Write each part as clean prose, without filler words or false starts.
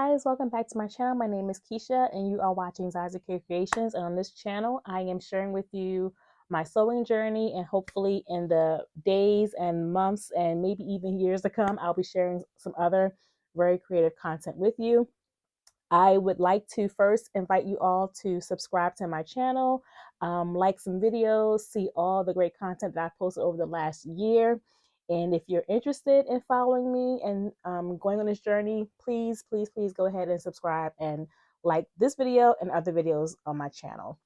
guys, welcome back to my channel. My name is Keisha and you are watching Zaza K Creations, and on this channel I am sharing with you my sewing journey, and hopefully in the days and months and maybe even years to come I'll be sharing some other very creative content with you. I would like to first invite you all to subscribe to my channel, like some videos, see all the great content that I've posted over the last year. And if you're interested in following me and going on this journey, please go ahead and subscribe and like this video and other videos on my channel.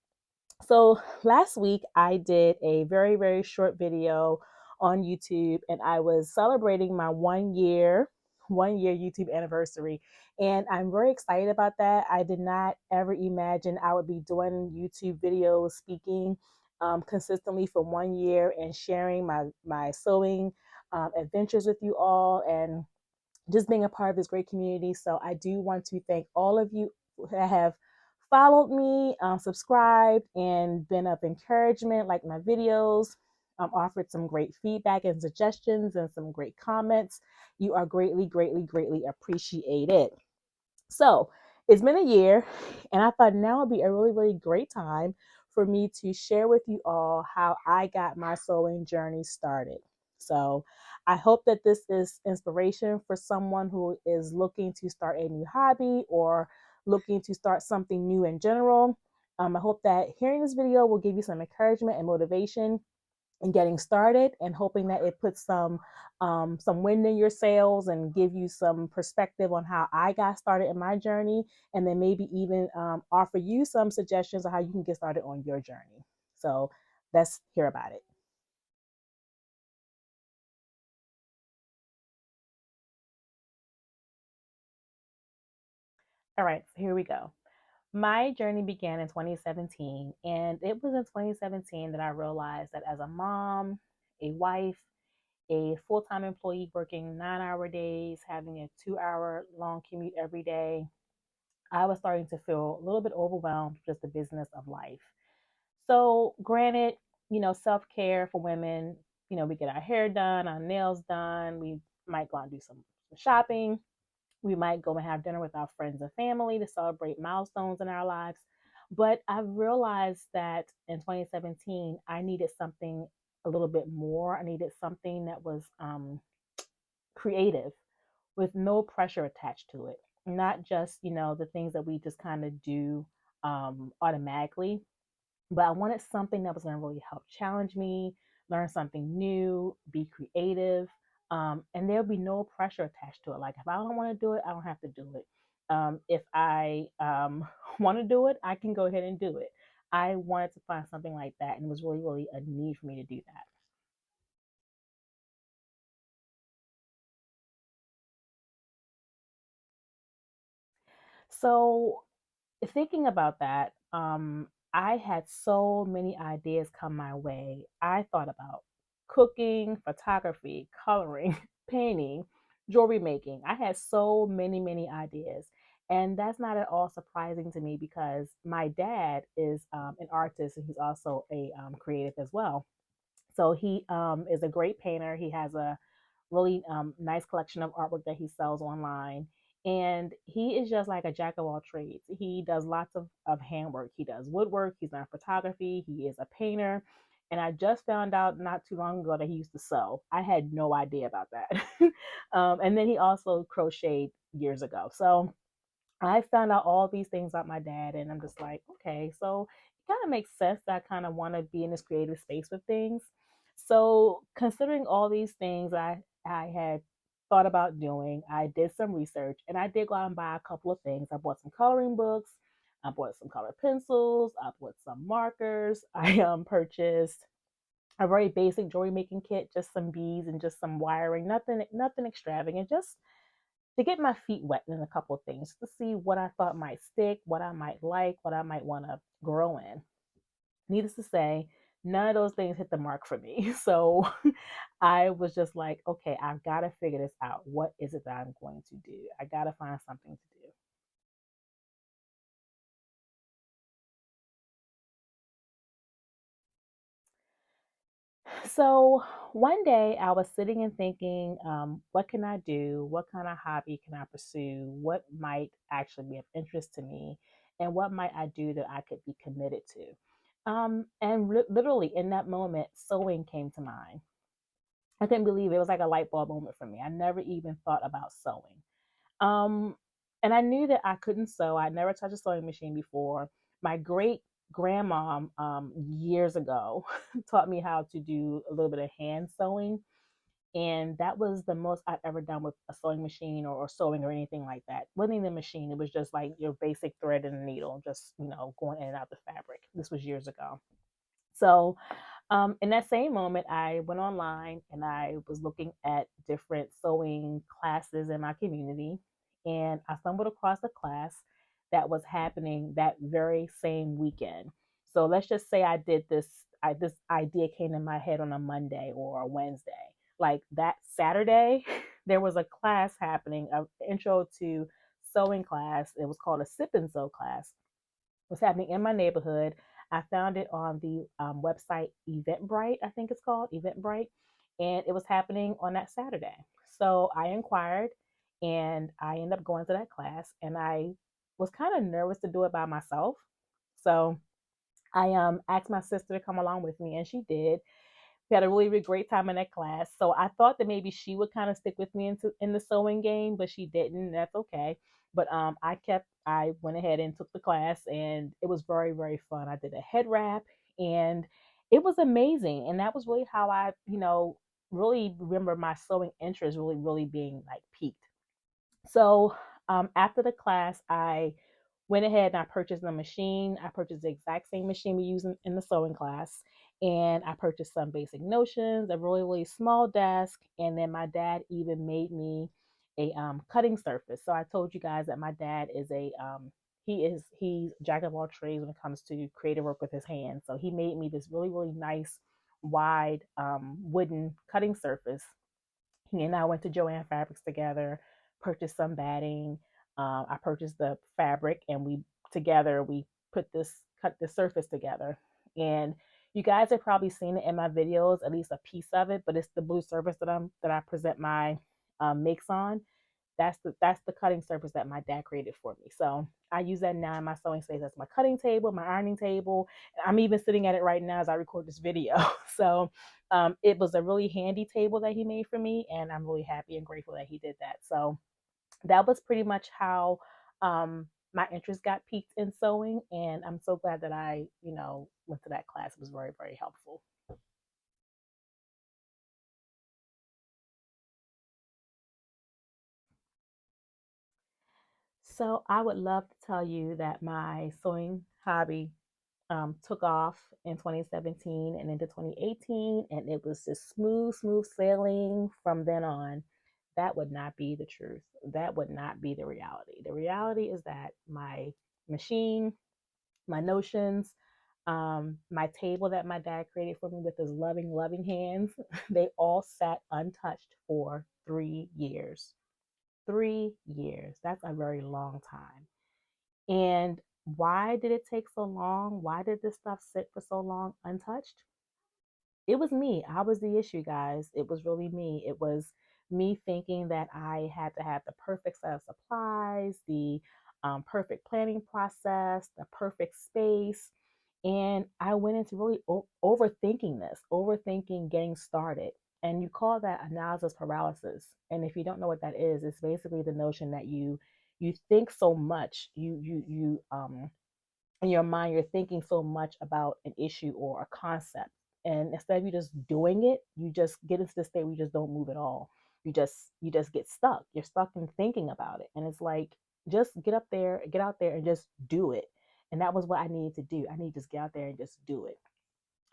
So last week I did a very short video on YouTube, and I was celebrating my one year YouTube anniversary, and I'm very excited about that. I did not ever imagine I would be doing YouTube videos, speaking consistently for 1 year and sharing my sewing adventures with you all, and just being a part of this great community. So I do want to thank all of you that have followed me, subscribed, and been of encouragement, like my videos, offered some great feedback and suggestions and some great comments. You are greatly appreciated. So it's been a year, and I thought now would be a really great time for me to share with you all how I got my sewing journey started. So I hope that this is inspiration for someone who is looking to start a new hobby or looking to start something new in general. I hope that hearing this video will give you some encouragement and motivation and getting started, and hoping that it puts some wind in your sails and give you some perspective on how I got started in my journey, and then maybe even offer you some suggestions on how you can get started on your journey. So let's hear about it. All right, so here we go. My journey began in 2017, and it was in 2017 that I realized that as a mom, a wife, a full-time employee working 9-hour days, having a 2-hour long commute every day, I was starting to feel a little bit overwhelmed with just the business of life. So, granted, self-care for women, we get our hair done, our nails done, we might go and do some shopping, we might go and have dinner with our friends and family to celebrate milestones in our lives. But I realized that in 2017, I needed something a little bit more. I needed something that was creative with no pressure attached to it. Not just, the things that we just kind of do automatically, but I wanted something that was going to really help challenge me, learn something new, be creative, and there'll be no pressure attached to it. Like if I don't want to do it, I don't have to do it. If I want to do it, I can go ahead and do it. I wanted to find something like that, and it was really a need for me to do that. So thinking about that, I had so many ideas come my way. I thought about cooking, photography, coloring, painting, jewelry making. I had so many ideas. And that's not at all surprising to me because my dad is an artist, and he's also a creative as well. So he is a great painter. He has a really nice collection of artwork that he sells online. And he is just like a jack of all trades. He does lots of handwork. He does woodwork. He's done photography. He is a painter. And I just found out not too long ago that he used to sew. I had no idea about that. And then he also crocheted years ago. So I found out all these things about my dad, and I'm just like, okay, so it kind of makes sense that I kind of want to be in this creative space with things. So, considering all these things I had thought about doing, I did some research, and I did go out and buy a couple of things. I bought some coloring books, I bought some color pencils, I bought some markers, I purchased a very basic jewelry making kit, just some beads and just some wiring, nothing extravagant, just to get my feet wet in a couple of things to see what I thought might stick, what I might like, what I might want to grow in. Needless to say, none of those things hit the mark for me. So I was just like, okay, I've got to figure this out. What is it that I'm going to do? I got to find something to do. So one day I was sitting and thinking, what can I do? What kind of hobby can I pursue? What might actually be of interest to me? And what might I do that I could be committed to? Literally in that moment, sewing came to mind. I couldn't believe it. It was like a light bulb moment for me. I never even thought about sewing. Um, and I knew that I couldn't sew. I'd never touched a sewing machine before. My great grandma, years ago, taught me how to do a little bit of hand sewing. And that was the most I've ever done with a sewing machine or sewing or anything like that. It wasn't even a machine. It was just like your basic thread and a needle, just, going in and out the fabric. This was years ago. So in that same moment, I went online and I was looking at different sewing classes in my community. And I stumbled across a class that was happening that very same weekend. So let's just say I did this, this idea came in my head on a Monday or a Wednesday. Like that Saturday, there was a class happening, an intro to sewing class. It was called a sip and sew class. It was happening in my neighborhood. I found it on the website Eventbrite, I think it's called Eventbrite, and it was happening on that Saturday. So I inquired and I ended up going to that class, and I was kind of nervous to do it by myself. So I asked my sister to come along with me, and she did. We had a really, really great time in that class. So I thought that maybe she would kind of stick with me in the sewing game, but she didn't. That's okay. But I went ahead and took the class, and it was very, very fun. I did a head wrap, and it was amazing. And that was really how I, really remember my sewing interest really, really being like peaked. So after the class, I went ahead and I purchased a machine. I purchased the exact same machine we use in the sewing class. And I purchased some basic notions, a really, really small desk. And then my dad even made me a cutting surface. So I told you guys that my dad is he's jack of all trades when it comes to creative work with his hands. So he made me this really, really nice wide wooden cutting surface. He and I went to Joann Fabrics together, purchased some batting. I purchased the fabric, and we cut the surface together. And you guys have probably seen it in my videos, at least a piece of it. But it's the blue surface that I present my makes on. That's the cutting surface that my dad created for me. So I use that now in my sewing space. That's my cutting table, my ironing table. I'm even sitting at it right now as I record this video. So it was a really handy table that he made for me, and I'm really happy and grateful that he did that. So that was pretty much how my interest got piqued in sewing, and I'm so glad that I, went to that class. It was very, very helpful. So I would love to tell you that my sewing hobby took off in 2017 and into 2018, and it was just smooth, smooth sailing from then on. That would not be the truth. That would not be the reality. The reality is that my machine, my notions, my table that my dad created for me with his loving, loving hands, they all sat untouched for 3 years. 3 years. That's a very long time. And why did it take so long? Why did this stuff sit for so long untouched? It was me. I was the issue, guys. It was really me. It was me thinking that I had to have the perfect set of supplies, the perfect planning process, the perfect space. And I went into really overthinking this, overthinking getting started. And you call that analysis paralysis. And if you don't know what that is, it's basically the notion that you think so much, you in your mind you're thinking so much about an issue or a concept, and instead of you just doing it, you just get into the state where you just don't move at all. You just get stuck. You're stuck in thinking about it, and it's like, just get out there and just do it. And that was what I needed to do. I need to just get out there and just do it.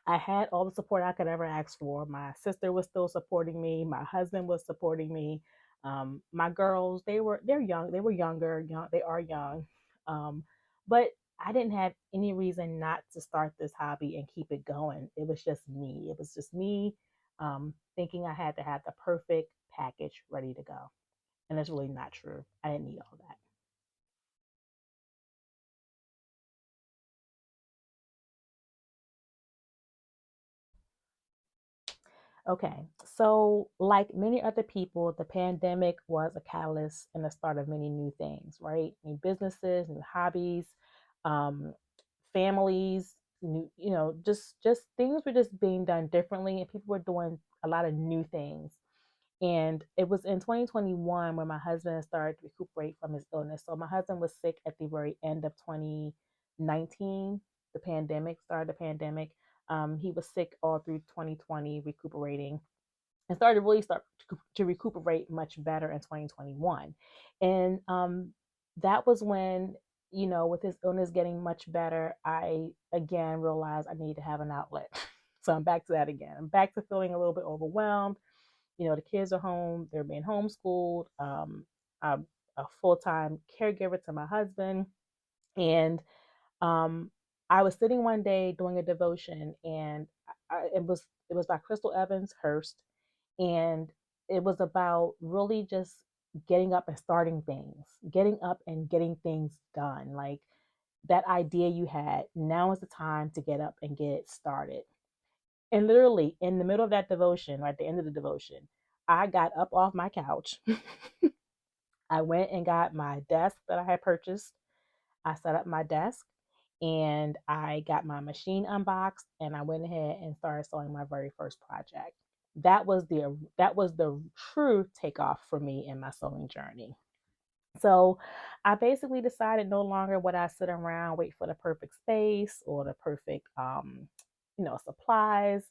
I had all the support I could ever ask for. My sister was still supporting me. My husband was supporting me. My girls, they're young. They were younger. Young, they are young. Um, but I didn't have any reason not to start this hobby and keep it going. It was just me. It was just me thinking I had to have the perfect package ready to go. And it's really not true. I didn't need all that. Okay, so like many other people, the pandemic was a catalyst and the start of many new things, right? New businesses, new hobbies, um, families, new, just things were just being done differently, and people were doing a lot of new things. And it was in 2021 when my husband started to recuperate from his illness. So my husband was sick at the very end of 2019. The pandemic started. The pandemic. He was sick all through 2020, recuperating, and started to really start to recuperate much better in 2021. And that was when, with his illness getting much better, I again realized I need to have an outlet. So I'm back to that again. I'm back to feeling a little bit overwhelmed. The kids are home, they're being homeschooled. I'm a full time caregiver to my husband. And um, I was sitting one day doing a devotion, and it was by Crystal Evans Hurst, and it was about really just getting up and starting things, getting up and getting things done. Like that idea you had, now is the time to get up and get it started. And literally in the middle of that devotion, or at the end of the devotion, I got up off my couch. I went and got my desk that I had purchased. I set up my desk and I got my machine unboxed, and I went ahead and started sewing my very first project. That was the true takeoff for me in my sewing journey. So I basically decided no longer would I sit around wait for the perfect space or the perfect supplies.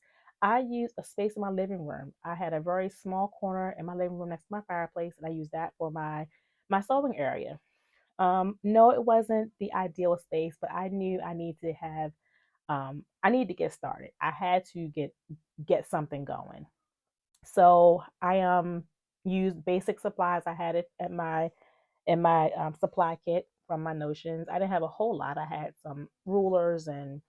I used a space in my living room. I had a very small corner in my living room next to my fireplace, and I used that for my sewing area. No, it wasn't the ideal space, but I knew I need to get started. I had to get something going. So I used basic supplies I had it at my in my supply kit from my notions. I didn't have a whole lot. I had some rulers and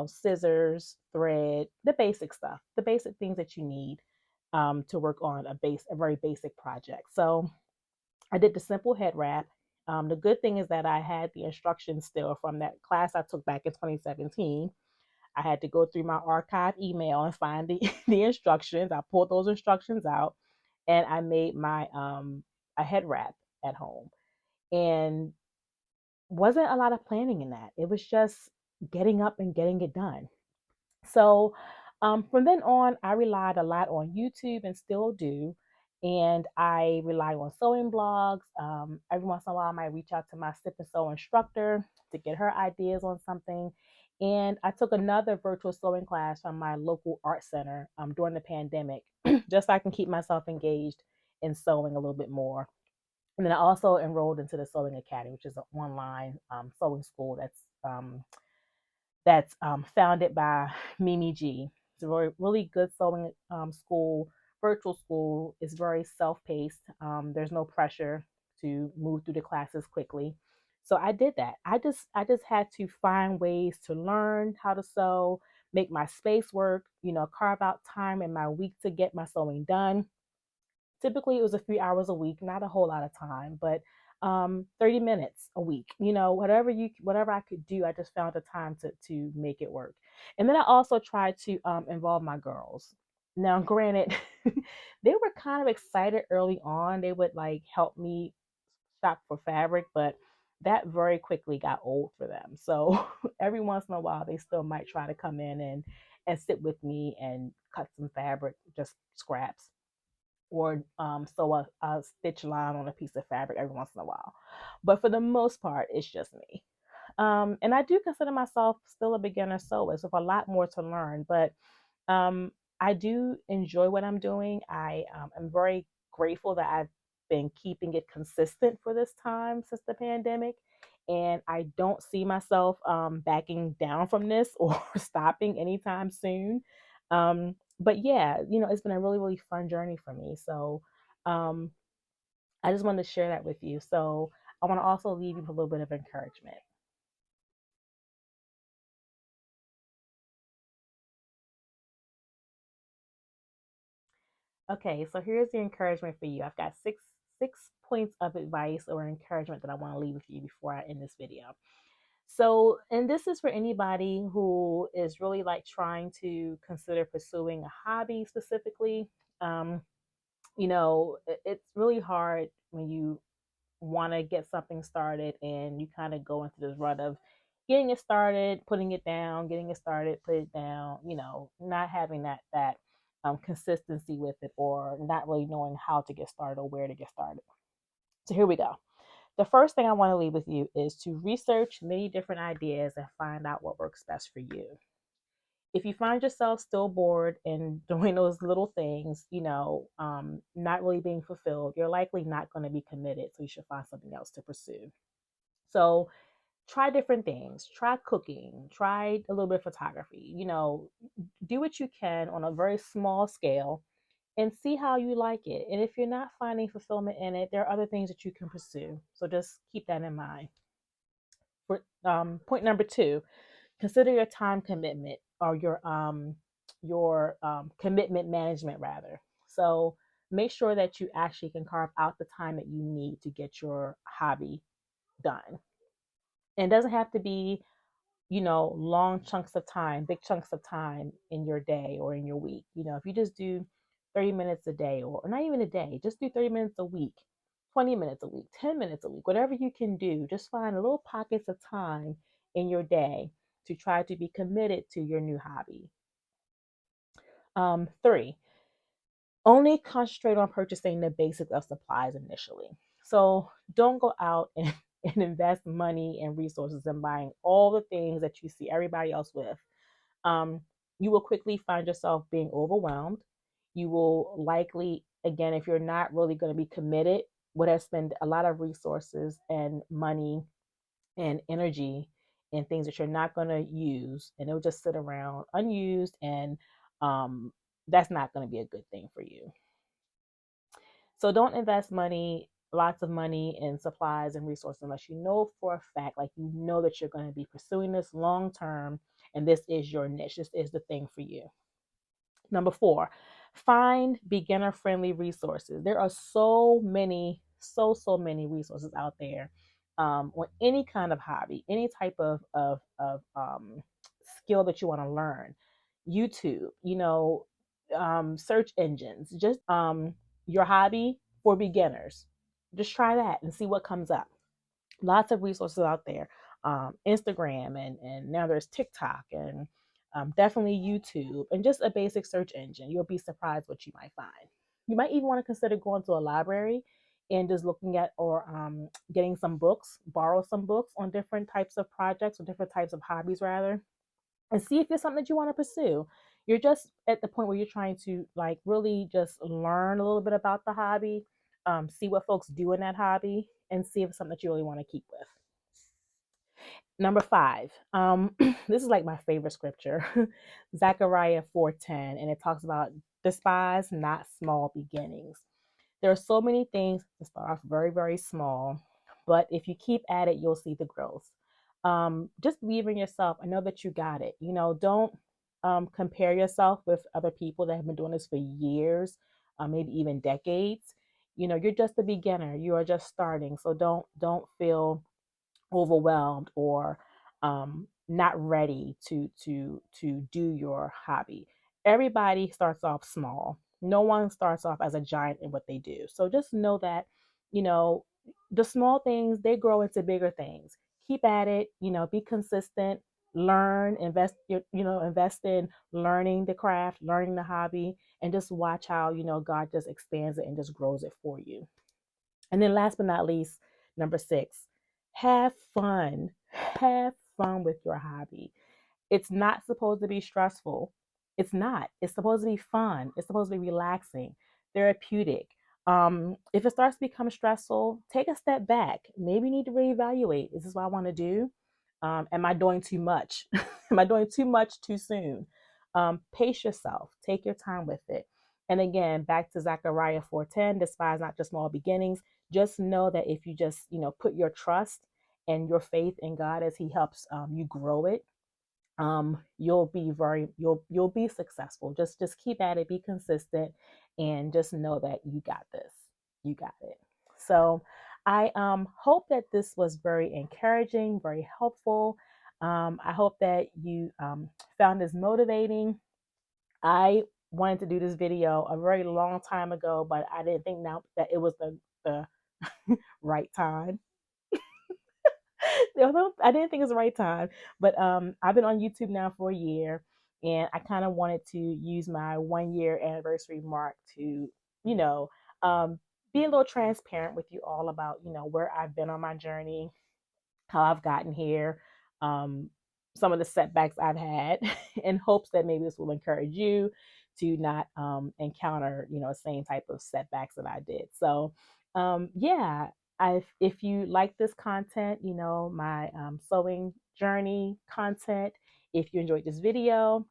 scissors, thread, the basic stuff, the basic things that you need to work on a very basic project. So I did the simple head wrap. The good thing is that I had the instructions still from that class I took back in 2017. I had to go through my archive email and find the the instructions. I pulled those instructions out, and I made my a head wrap at home. And wasn't a lot of planning in that. It was just getting up and getting it done. So from then on, I relied a lot on YouTube and still do. And I rely on sewing blogs. Every once in a while, I might reach out to my Sip and Sew instructor to get her ideas on something. And I took another virtual sewing class from my local art center during the pandemic, just so I can keep myself engaged in sewing a little bit more. And then I also enrolled into the Sewing Academy, which is an online sewing school that's founded by Mimi G. It's a really, really good sewing school, virtual school. It's very self-paced. There's no pressure to move through the classes quickly. So I did that. I just had to find ways to learn how to sew, make my space work, carve out time in my week to get my sewing done. Typically it was a few hours a week, not a whole lot of time, but 30 minutes a week, whatever I could do, I just found the time to make it work. And then I also tried to involve my girls. Now granted, they were kind of excited early on. They would like help me shop for fabric, but that very quickly got old for them. So every once in a while they still might try to come in and sit with me and cut some fabric, just scraps, or sew a stitch line on a piece of fabric every once in a while. But for the most part, it's just me. And I do consider myself still a beginner sewist with a lot more to learn, but um, I do enjoy what I'm doing. I am very grateful that I've been keeping it consistent for this time since the pandemic. And I don't see myself backing down from this or stopping anytime soon. But yeah, it's been a really, really fun journey for me. So um, I just wanted to share that with you. So I want to also leave you with a little bit of encouragement. Okay, so here's the encouragement for you. I've got six points of advice or encouragement that I want to leave with you before I end this video. So, and this is for anybody who is really like trying to consider pursuing a hobby specifically. Um, it's really hard when you want to get something started and you kind of go into this rut of getting it started, putting it down, getting it started, put it down, not having that consistency with it, or not really knowing how to get started or where to get started. So here we go. The first thing I want to leave with you is to research many different ideas and find out what works best for you. If you find yourself still bored and doing those little things, not really being fulfilled, you're likely not going to be committed. So you should find something else to pursue. So try different things. Try cooking. Try a little bit of photography. Do what you can on a very small scale and see how you like it. And if you're not finding fulfillment in it, there are other things that you can pursue. So just keep that in mind. Point number two, consider your time commitment, or your commitment management rather. So make sure that you actually can carve out the time that you need to get your hobby done. And it doesn't have to be, long chunks of time, big chunks of time in your day or in your week. If you just do 30 minutes a day, or not even a day, just do 30 minutes a week, 20 minutes a week, 10 minutes a week, whatever you can do, just find little pockets of time in your day to try to be committed to your new hobby. Three, only concentrate on purchasing the basics of supplies initially. So don't go out and, and invest money and resources in buying all the things that you see everybody else with. um, you will quickly find yourself being overwhelmed. You will likely, again, if you're not really going to be committed, would have spent a lot of resources and money and energy in things that you're not going to use, and it'll just sit around unused, and um, that's not going to be a good thing for you. So don't invest lots of money in supplies and resources unless you know for a fact, like that you're going to be pursuing this long term and this is your niche. This is the thing for you. Number four, find beginner friendly resources. There are so many, so many resources out there on any kind of hobby, any type of skill that you want to learn. YouTube, search engines, just your hobby for beginners. Just try that and see what comes up. Lots of resources out there. Instagram, and now there's TikTok, and definitely YouTube, and just a basic search engine. You'll be surprised what you might find. You might even want to consider going to a library and just looking at, or getting some books, borrow some books on different types of projects or different types of hobbies rather, and see if it's something that you want to pursue. You're just at the point where you're trying to like really just learn a little bit about the hobby, see what folks do in that hobby, and see if it's something that you really want to keep with. Number five, this is like my favorite scripture, Zechariah 4:10, and it talks about despise not small beginnings. There are so many things to start off very, very small, but if you keep at it, you'll see the growth. Just believe in yourself. I know that you got it. Don't compare yourself with other people that have been doing this for years, maybe even decades. You're just a beginner. You are just starting, so don't feel overwhelmed or not ready to do your hobby. Everybody starts off small. No one starts off as a giant in what they do. So just know that, you know, the small things, they grow into bigger things. Keep at it, be consistent, learn, invest in learning the craft, learning the hobby, and just watch how, God just expands it and just grows it for you. And then last but not least, number six, have fun. Have fun with your hobby. It's not supposed to be stressful. It's not. It's supposed to be fun. It's supposed to be relaxing, therapeutic. If it starts to become stressful, take a step back. Maybe you need to reevaluate. Is this what I want to do? Am I doing too much? Am I doing too much too soon? Pace yourself. Take your time with it. And again, back to Zechariah 4:10, despise not just small beginnings. Just know that if you just, put your trust and your faith in God as He helps you grow it, you'll be successful. Just keep at it, be consistent, and just know that you got this. You got it. So I hope that this was very encouraging, very helpful. I hope that you found this motivating. I wanted to do this video a very long time ago, but I didn't think now that it was the right time. I didn't think it was the right time, but I've been on YouTube now for a year, and I kind of wanted to use my 1 year anniversary mark to, you know, um, be a little transparent with you all about, where I've been on my journey, how I've gotten here, um, some of the setbacks I've had, in hopes that maybe this will encourage you to not encounter, the same type of setbacks that I did. So, yeah, if you like this content, my sewing journey content, if you enjoyed this video,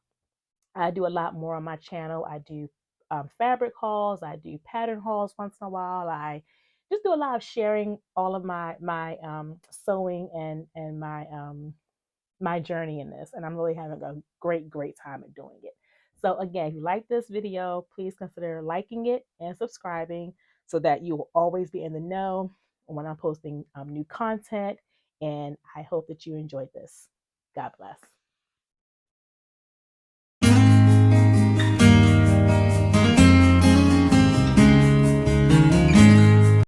I do a lot more on my channel. I do fabric hauls. I do pattern hauls once in a while. I just do a lot of sharing all of my sewing and my journey in this, and I'm really having a great time at doing it. So again, if you like this video, please consider liking it and subscribing so that you will always be in the know when I'm posting new content. And I hope that you enjoyed this. God bless.